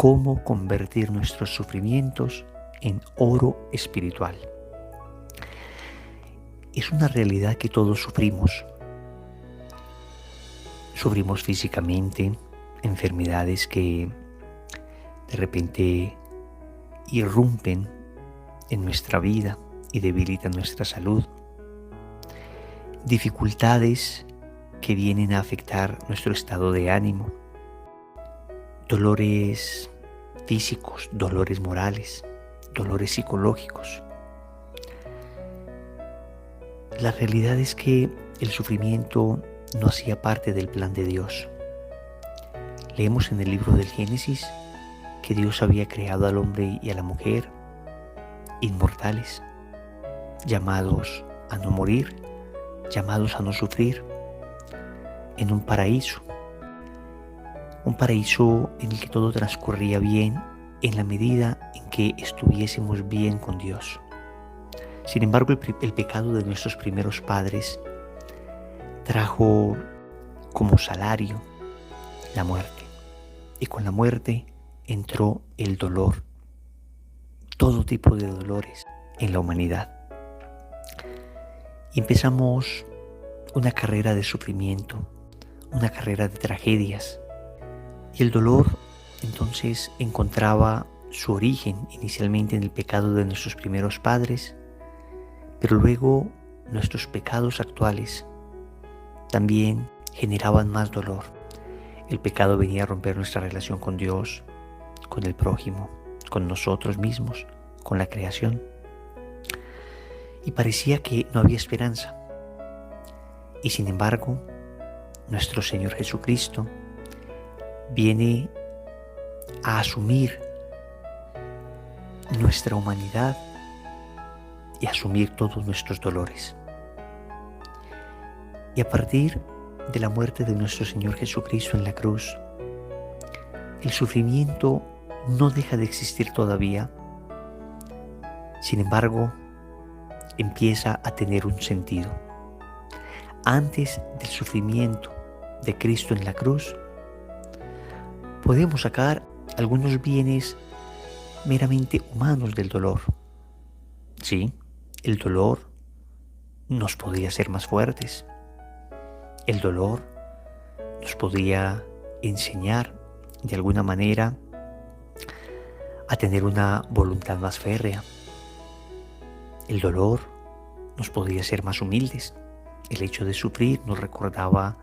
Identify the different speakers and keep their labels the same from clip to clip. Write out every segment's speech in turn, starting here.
Speaker 1: cómo convertir nuestros sufrimientos en oro espiritual. Es una realidad que todos sufrimos. Sufrimos físicamente enfermedades que de repente irrumpen en nuestra vida y debilitan nuestra salud. Dificultades que vienen a afectar nuestro estado de ánimo. Dolores físicos, dolores morales, dolores psicológicos. La realidad es que el sufrimiento no hacía parte del plan de Dios. Leemos en el libro del Génesis que Dios había creado al hombre y a la mujer inmortales, llamados a no morir, llamados a no sufrir, en un paraíso en el que todo transcurría bien en la medida en que estuviésemos bien con Dios. Sin embargo, el pecado de nuestros primeros padres trajo como salario la muerte, y con la muerte entró el dolor, todo tipo de dolores en la humanidad. Y empezamos una carrera de sufrimiento, una carrera de tragedias. Y el dolor entonces encontraba su origen inicialmente en el pecado de nuestros primeros padres, pero luego nuestros pecados actuales también generaban más dolor. El pecado venía a romper nuestra relación con Dios, con el prójimo, con nosotros mismos, con la creación. Y parecía que no había esperanza. Y sin embargo, nuestro Señor Jesucristo viene a asumir nuestra humanidad y asumir todos nuestros dolores. Y a partir de la muerte de nuestro Señor Jesucristo en la cruz, el sufrimiento no deja de existir todavía. Sin embargo, empieza a tener un sentido. Antes del sufrimiento de Cristo en la cruz, podemos sacar algunos bienes meramente humanos del dolor. Sí, el dolor nos podía hacer más fuertes. El dolor nos podía enseñar de alguna manera a tener una voluntad más férrea. El dolor nos podía hacer más humildes. El hecho de sufrir nos recordaba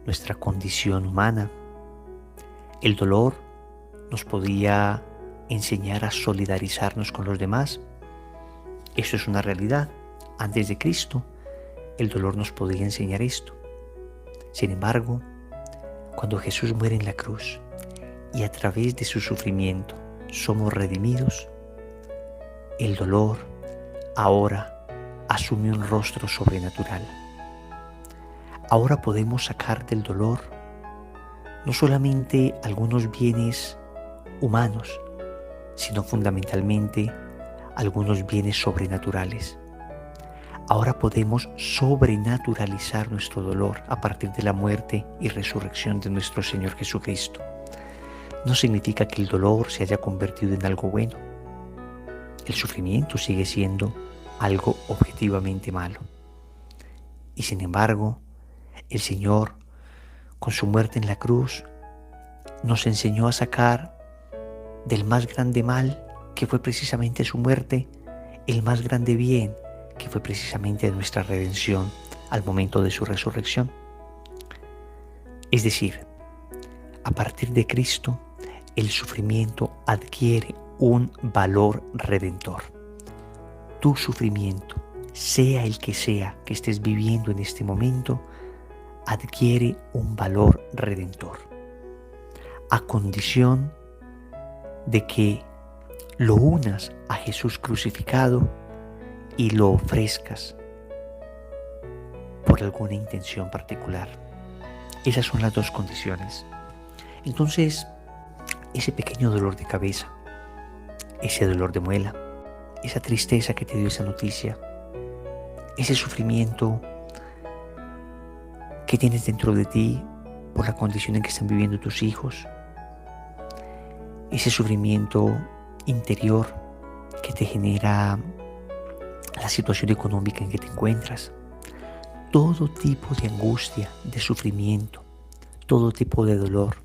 Speaker 1: nuestra condición humana. El dolor nos podía enseñar a solidarizarnos con los demás. Eso es una realidad. Antes de Cristo, el dolor nos podía enseñar esto. Sin embargo, cuando Jesús muere en la cruz y a través de su sufrimiento somos redimidos, el dolor ahora asume un rostro sobrenatural. Ahora podemos sacar del dolor no solamente algunos bienes humanos, sino fundamentalmente algunos bienes sobrenaturales. Ahora podemos sobrenaturalizar nuestro dolor a partir de la muerte y resurrección de nuestro Señor Jesucristo. No significa que el dolor se haya convertido en algo bueno. El sufrimiento sigue siendo algo objetivamente malo. Y sin embargo, el Señor, con su muerte en la cruz, nos enseñó a sacar del más grande mal, que fue precisamente su muerte, el más grande bien, que fue precisamente nuestra redención al momento de su resurrección. Es decir, a partir de Cristo, el sufrimiento adquiere un valor redentor. Tu sufrimiento, sea el que sea que estés viviendo en este momento, adquiere un valor redentor, a condición de que lo unas a Jesús crucificado y lo ofrezcas por alguna intención particular. Esas son las dos condiciones. Entonces, ese pequeño dolor de cabeza, ese dolor de muela, esa tristeza que te dio esa noticia, ese sufrimiento que tienes dentro de ti por la condición en que están viviendo tus hijos, ese sufrimiento interior que te genera la situación económica en que te encuentras, todo tipo de angustia, de sufrimiento, todo tipo de dolor,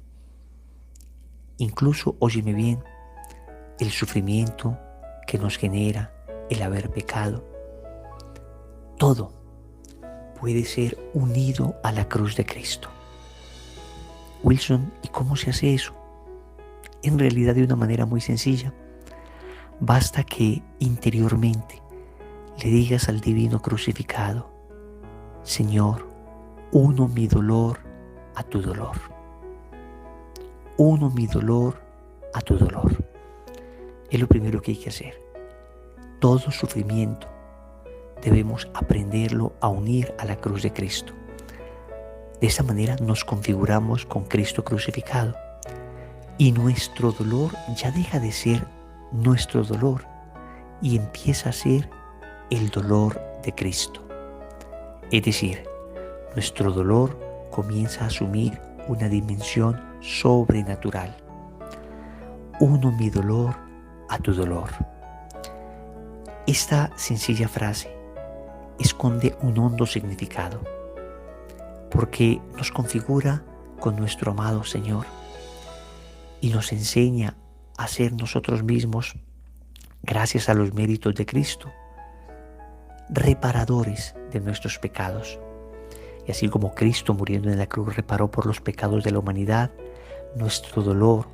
Speaker 1: incluso, óyeme bien, el sufrimiento que nos genera el haber pecado, todo puede ser unido a la cruz de Cristo. Wilson, ¿y cómo se hace eso? En realidad de una manera muy sencilla. Basta que interiormente le digas al divino crucificado: Señor, uno mi dolor a tu dolor. Uno mi dolor a tu dolor. Es lo primero que hay que hacer. Todo sufrimiento debemos aprenderlo a unir a la cruz de Cristo. De esa manera nos configuramos con Cristo crucificado y nuestro dolor ya deja de ser nuestro dolor y empieza a ser el dolor de Cristo. Es decir, nuestro dolor comienza a asumir una dimensión sobrenatural. Uno mi dolor a tu dolor. Esta sencilla frase esconde un hondo significado, porque nos configura con nuestro amado Señor y nos enseña a ser nosotros mismos, gracias a los méritos de Cristo, reparadores de nuestros pecados. Y así como Cristo muriendo en la cruz reparó por los pecados de la humanidad, nuestro dolor,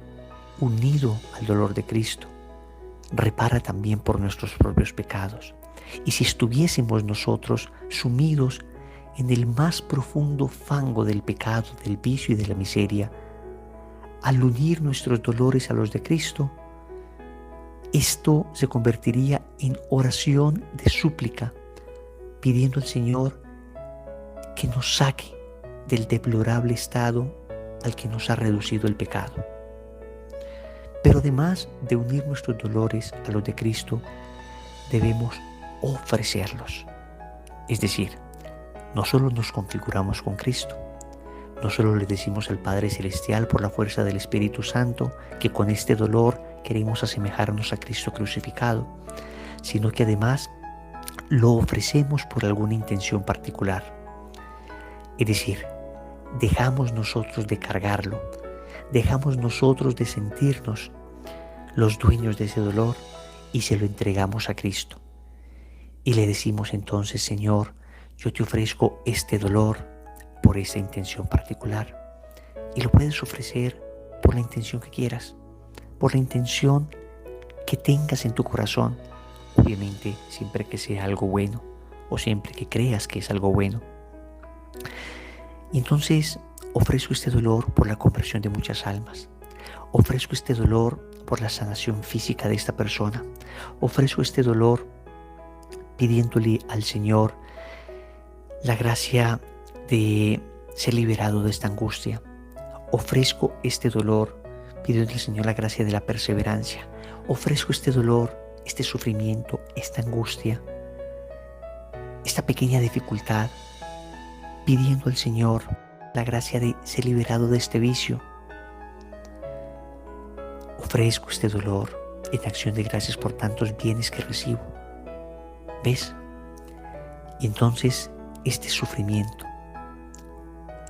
Speaker 1: unido al dolor de Cristo, repara también por nuestros propios pecados. Y si estuviésemos nosotros sumidos en el más profundo fango del pecado, del vicio y de la miseria, al unir nuestros dolores a los de Cristo, esto se convertiría en oración de súplica, pidiendo al Señor que nos saque del deplorable estado al que nos ha reducido el pecado. Pero además de unir nuestros dolores a los de Cristo, debemos ofrecerlos. Es decir, no solo nos configuramos con Cristo, no solo le decimos al Padre Celestial por la fuerza del Espíritu Santo que con este dolor queremos asemejarnos a Cristo crucificado, sino que además lo ofrecemos por alguna intención particular. Es decir, dejamos nosotros de cargarlo, dejamos nosotros de sentirnos los dueños de ese dolor y se lo entregamos a Cristo. Y le decimos entonces: Señor, yo te ofrezco este dolor por esa intención particular. Y lo puedes ofrecer por la intención que quieras, por la intención que tengas en tu corazón. Obviamente, siempre que sea algo bueno o siempre que creas que es algo bueno. Y entonces ofrezco este dolor por la conversión de muchas almas. Ofrezco este dolor por la sanación física de esta persona. Ofrezco este dolor pidiéndole al Señor la gracia de ser liberado de esta angustia. Ofrezco este dolor pidiendo al Señor la gracia de la perseverancia. Ofrezco este dolor, este sufrimiento, esta angustia, esta pequeña dificultad, pidiendo al Señor la gracia de ser liberado de este vicio. Ofrezco este dolor en acción de gracias por tantos bienes que recibo. ¿Ves? Y entonces este sufrimiento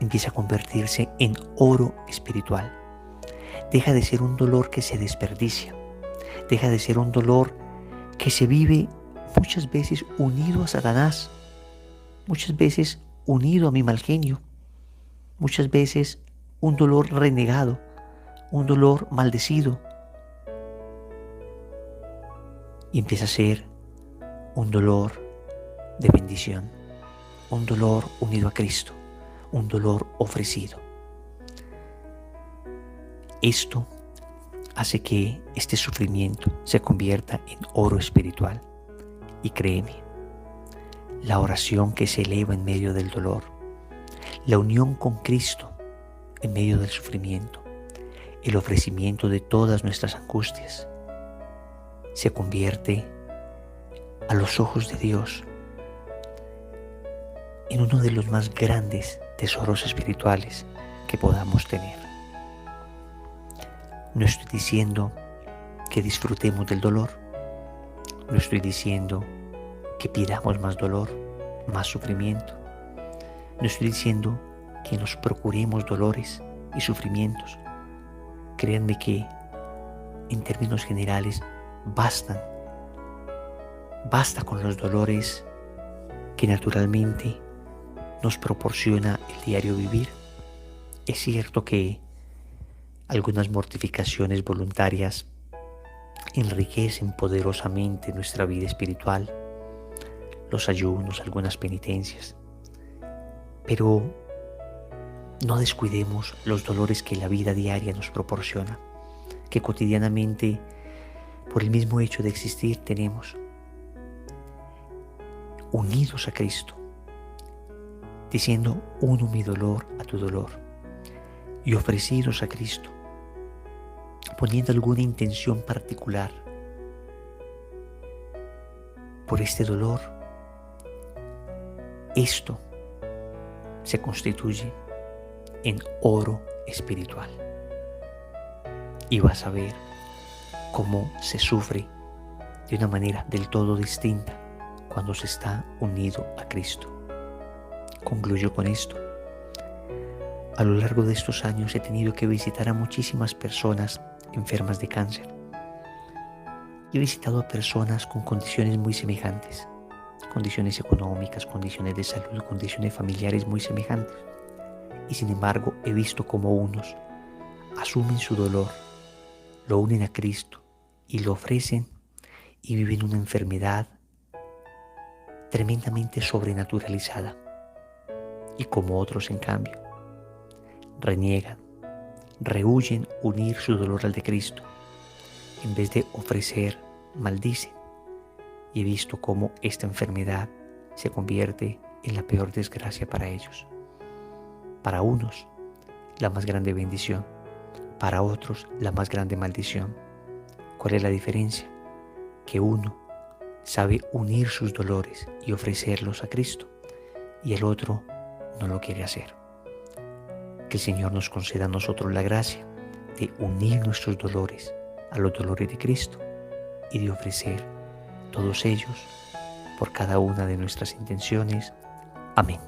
Speaker 1: empieza a convertirse en oro espiritual. Deja de ser un dolor que se desperdicia. Deja de ser un dolor que se vive muchas veces unido a Satanás, muchas veces unido a mi mal genio, muchas veces un dolor renegado, un dolor maldecido. Y empieza a ser un dolor de bendición, un dolor unido a Cristo, un dolor ofrecido. Esto hace que este sufrimiento se convierta en oro espiritual. Y créeme, la oración que se eleva en medio del dolor, la unión con Cristo en medio del sufrimiento, el ofrecimiento de todas nuestras angustias, se convierte a los ojos de Dios en uno de los más grandes tesoros espirituales que podamos tener. No estoy diciendo que disfrutemos del dolor. No estoy diciendo que pidamos más dolor, más sufrimiento. No estoy diciendo que nos procuremos dolores y sufrimientos. Créanme que, en términos generales, basta con los dolores que naturalmente nos proporciona el diario vivir. Es cierto que algunas mortificaciones voluntarias enriquecen poderosamente nuestra vida espiritual, los ayunos, algunas penitencias, pero no descuidemos los dolores que la vida diaria nos proporciona, que cotidianamente, por el mismo hecho de existir, tenemos. Unidos a Cristo, diciendo: uno mi dolor a tu dolor, y ofrecidos a Cristo, poniendo alguna intención particular por este dolor, esto se constituye en oro espiritual. Y vas a ver cómo se sufre de una manera del todo distinta cuando se está unido a Cristo. Concluyo con esto. A lo largo de estos años he tenido que visitar a muchísimas personas enfermas de cáncer. He visitado a personas con condiciones muy semejantes, condiciones económicas, condiciones de salud, condiciones familiares muy semejantes. Y sin embargo he visto cómo unos asumen su dolor, lo unen a Cristo y lo ofrecen y viven una enfermedad tremendamente sobrenaturalizada. Y como otros, en cambio, reniegan, rehúyen unir su dolor al de Cristo. En vez de ofrecer, maldicen. Y he visto cómo esta enfermedad se convierte en la peor desgracia para ellos. Para unos, la más grande bendición. Para otros, la más grande maldición. ¿Cuál es la diferencia? Que uno sabe unir sus dolores y ofrecerlos a Cristo, y el otro no lo quiere hacer. Que el Señor nos conceda a nosotros la gracia de unir nuestros dolores a los dolores de Cristo y de ofrecer todos ellos por cada una de nuestras intenciones. Amén.